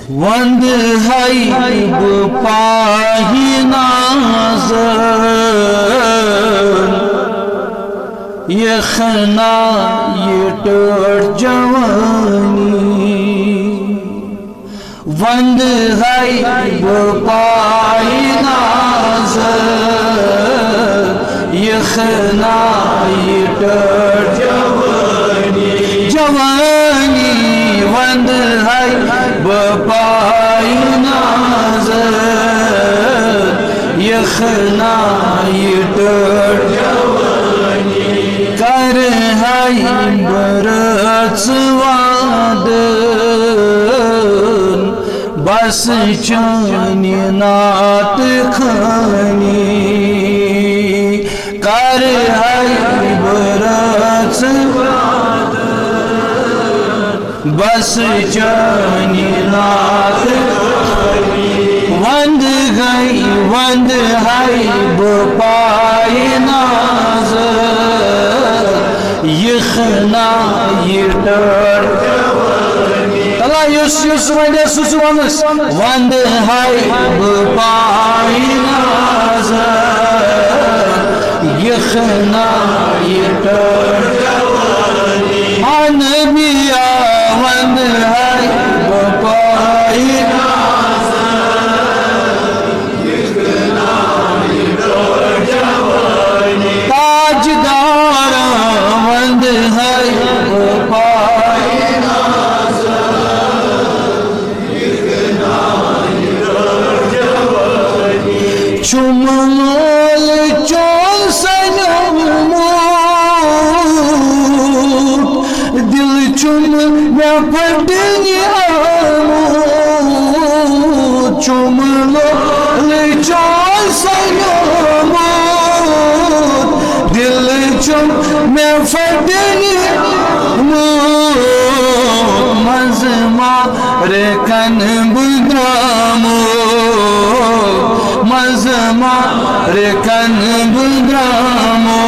وند ہے پاہی نازن یہ خنا یہ ٹر جوانی وند ہے پاہی نازن یہ خنا یہ ٹر جوانی جوانی وند ہے بپائی نازن یہ خنا یہ ٹر جوانی کر ہے برس وادن بس چانی نات خانی کر ہے برس بس چانی نات وند گئی وند ہے بپائی نازن یہ خنا یہ ٹر اللہ یس ونیا سوانس وند ہے بپائی نازن یہ خنا یہ ٹر نبیا وند ہے بپائی نازن یہ خنا یہ ٹر جوانی تاجدار وند ہے بپائی نازن یہ خنا یہ ٹر جوانی چمول چون سنم دل چم میں پھٹنی آمود چمل چون سنم دل چم میں پھٹنی آمود مزما رکن بدرامو مزما رکن بدرامو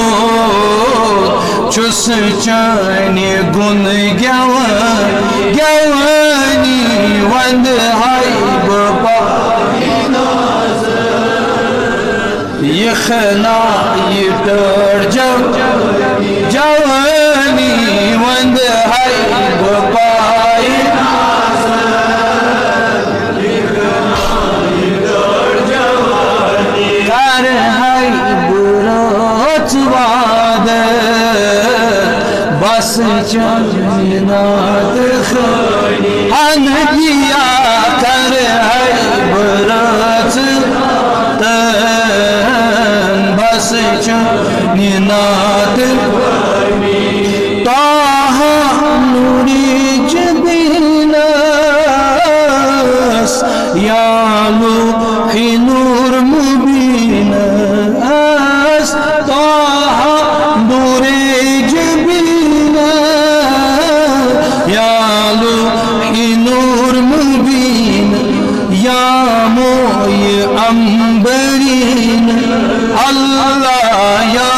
چس چانی گن گوانی وند ہے بپائی نازن یہ خنا یہ ٹر جوانی وند ہے بپائی نازن یہ خنا یہ ٹر جوانی کر ہے برس وادن بس چانی نات خانی نبیا کر ہے برس بس چانی نات خانی تاہ نوری جبینس یالو ہی نور مبینس تاہ نوری جبینس یالو ہی نور مبین یا موی امبرین اللہ یا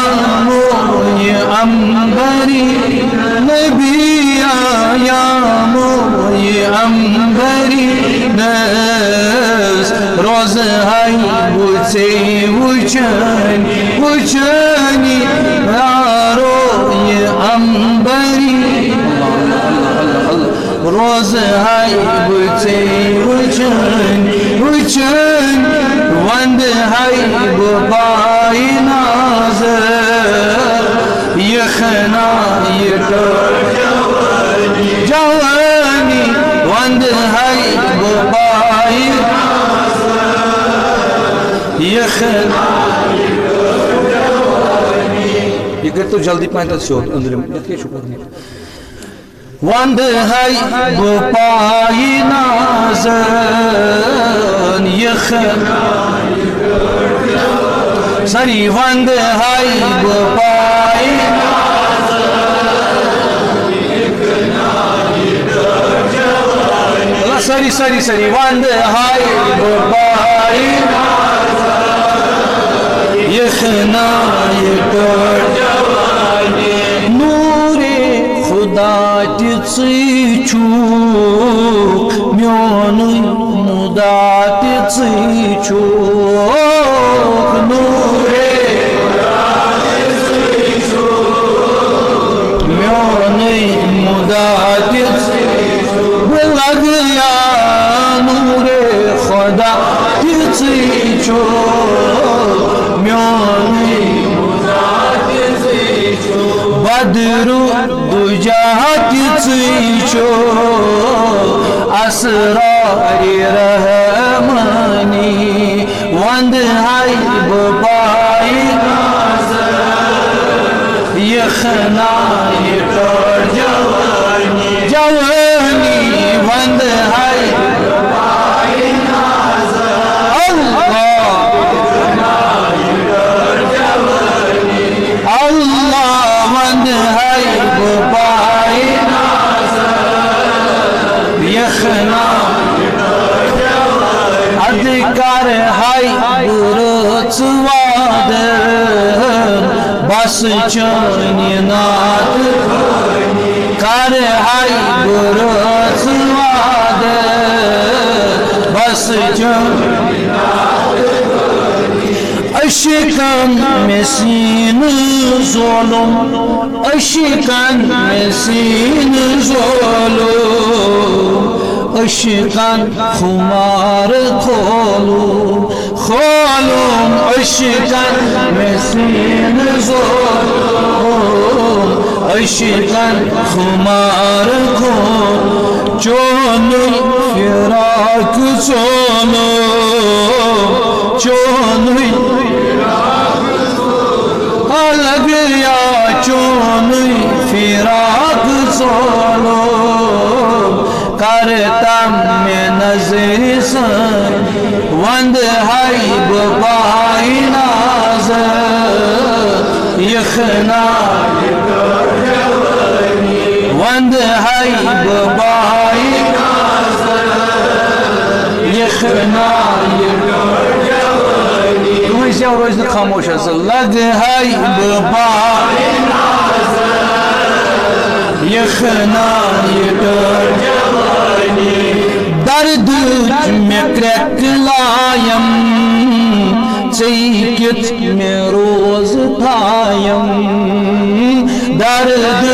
موی امبرین نبیا یا موی امبرین روز ہے بچے وچانی وچانی روی امبرین روز ہے بچے وچانی وچانی وند ہے بپائی نازن یہ خنا یہ ٹر جوانی وند ہے بپائی نازن یہ خنا یہ ٹر جوانی یہ کر تو جلدی پہنتا سیوت اندرم یہ کیا شکر نہیں وند ہے بپائی نازن یہ خنا سری وند ہے بپائی نازن یہ خنا یہ ٹر جوانی سری سری سری وند ہے بپائی نازن یہ خنا یہ ٹر جوانی نور خدا تیچی چوک میونی مدات چوک نورے میونی مدات لگ یا نور خدا چوک میونی بدرو دجات چوک اسرار رحمانی وند ہائی بپائی یخنا یٹر جوانی جوانی وند ہائی بپائی اللہ وند ہائی بپائی یخنا ادکار ہائی برچ وادر بس چانی نات کار ہائی برچ وادر بس چانی نات اشکن مسین ظلم اشکن مسین ظلم اشکن خمار کھولم کھولم اشکن مسین ظلم اشکن خمار کھولم چونی فراق چونو چونی الگ یا چونی فراق چونو کرتم میں نظر سن وند ہائی بپائی نازر یخنا وند ہائی بپائی نازر یخنا تمہیں سے اور روز خاموش ہے لگ ہائی بپائی نازر یخنا یٹر درد میں کریک لایم چیکت میں روز تھایم درد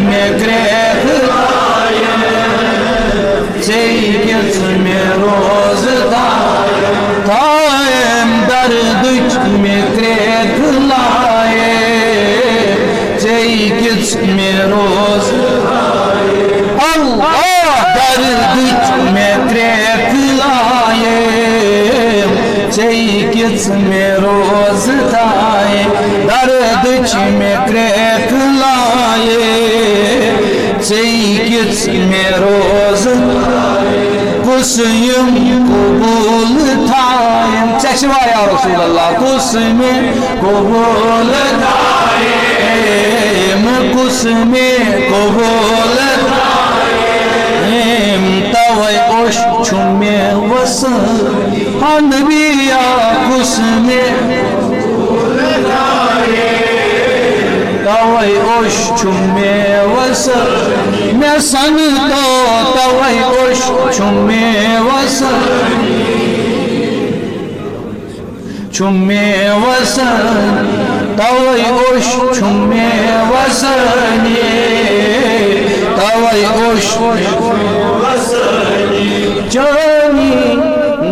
میں کریک لایم چیکت میں روز تھایم درد میں کریک لایم چیکت میں روز اللہ درد میں کریک لائے چیکت میں روز تھائے درد میں کریک لائے چیکت میں روز قسم قبول تھائے چشوا یا رسول اللہ قسم قبول تھائے قسم قبول توئی اوش چھمے وسن نبیا قسمے توئی اوش چھمے وسن میں سن تو توئی اوش چھمے وسن چھمے وسن توئی اوش چھمے وسن توئی اوش جانی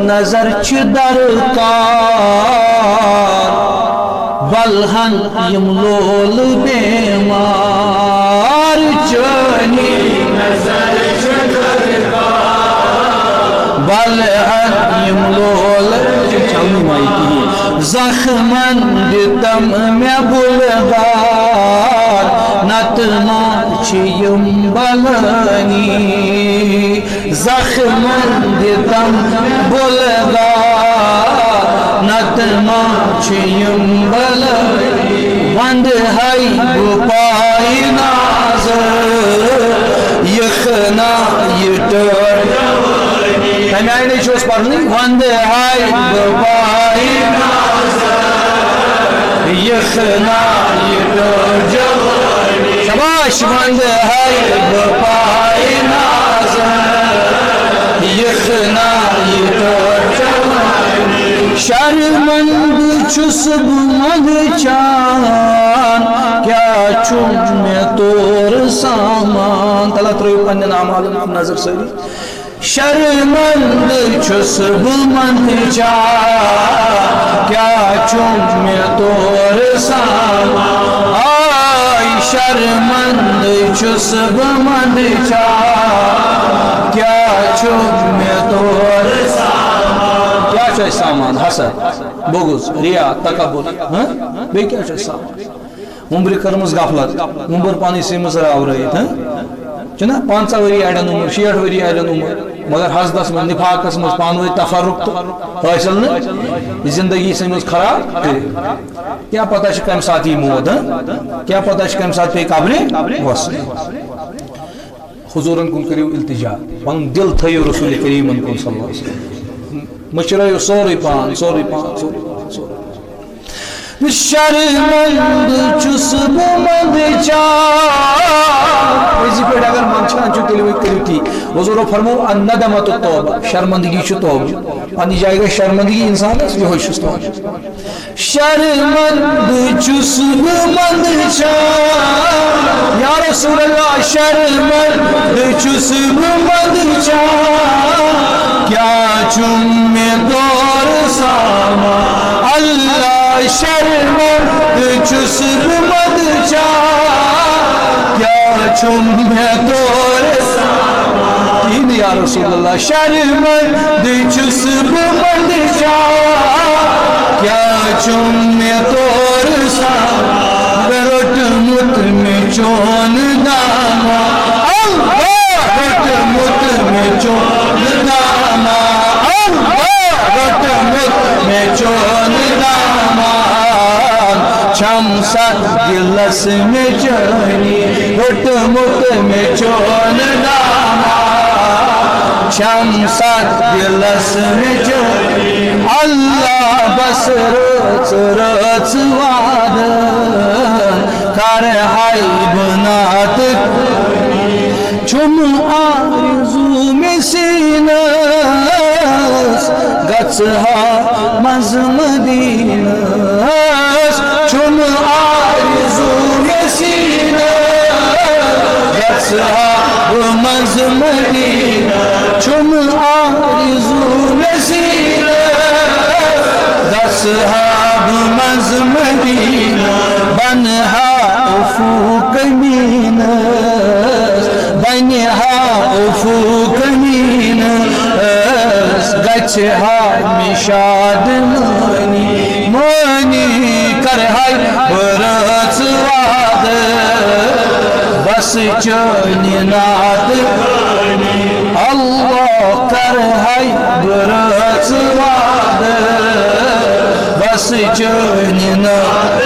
نظر چھ درکار بلہن یم لول بیمار جانی نظر چھ درکار بلہن یم لول زخمن دتم میں بلغار نتنا چیم بلانی زخمن دتم بلغار نتنا چیم بلانی وند ہائی بپائی نازر یخنا یٹر ہمیں آئی نہیں چوز پڑھنی وند ہائی بپائی نازر یخنا یٹر جوانی شباش وند ہائی بپائی نازر شرمند چھس بلند چان کیا چھم میں طور سامان تعالیٰ ترائیو پنن اعمالن نظر سری شرمند چھس بلند چان کیا چھم میں طور سامان آئی شرمند چھس بلند چان کیا چھم میں طور سامان کیا چھے سامان حسد بغض ریا تکبر بے کیا چھے سامان عمر کرمز غفلت عمر پانی سیمز راو رہیت چنا 5 وری ایڈن عمر 60 وری ایڈن عمر مگر حسدس من نفاقس من پانوی تفرق تو حاصل نا زندگی سیمز خراب کیا پتہ چھ کم ساتھ ہی موت کیا پتہ چھ کم ساتھ پہ قبر وصل حضورن کن کریو التجا پن دل تھیو رسول کریم کن صلی اللہ علیہ وسلم مشرائیو سوری پان شرمند چھس بلند چان اسی پیٹ اگر منچان چھو تیلی ہوئی کریو تھی حضور فرمو الندمت التوبہ شرمندگی چھو توبہ پانی جائے گا شرمندگی انسان ہے یہ ہوئی شست توبہ شرمند چھس بلند چان یا رسول اللہ شرمند چھس بلند چان کیا چھم میں دور سامان اللہ شرمند چھس بلند چان کیا چھم میں دور سامان یا رسول اللہ شرمند چھس بلند چان کیا چھم میں دور سامان رٹ مت میں چون داما رٹ مت میں چون داما رٹ مت میں چون داما چھم سات گلس میں چونی رٹ مت میں چون داما چھم سات گلس میں چونی اللہ بس رچ رچ وعدن کر ہائی بنات چھم آرزو میں سینس گچھا مز مدینس چھم آرزو میں سینس گچھا مز مدینس چھم آرزو میں سینس گچھا مز مدینس بنہا افوق مینس بنہا افوق مینس گچھا مشاد مانی کرہائی برچ وعد بس چونی نات اللہ کرہائی برچ وعد بس چونی نات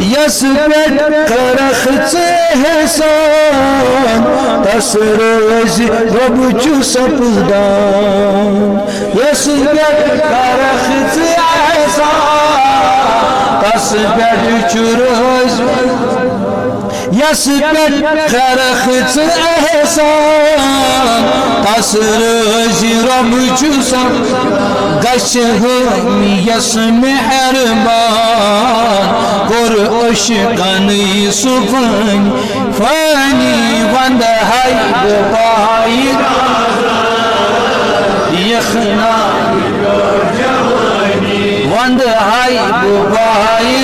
یس پیٹ کرخ احسان تس روز رب چو سپدان یس پیٹ کرخ احسان تس پیٹ چو روز یس پیٹ کرخ احسان تس روز رب چو سپدان گش ہمی یس مہربان کور عشقانی سفن فانی وند ہائی بپائی یخنا وند ہائی بپائی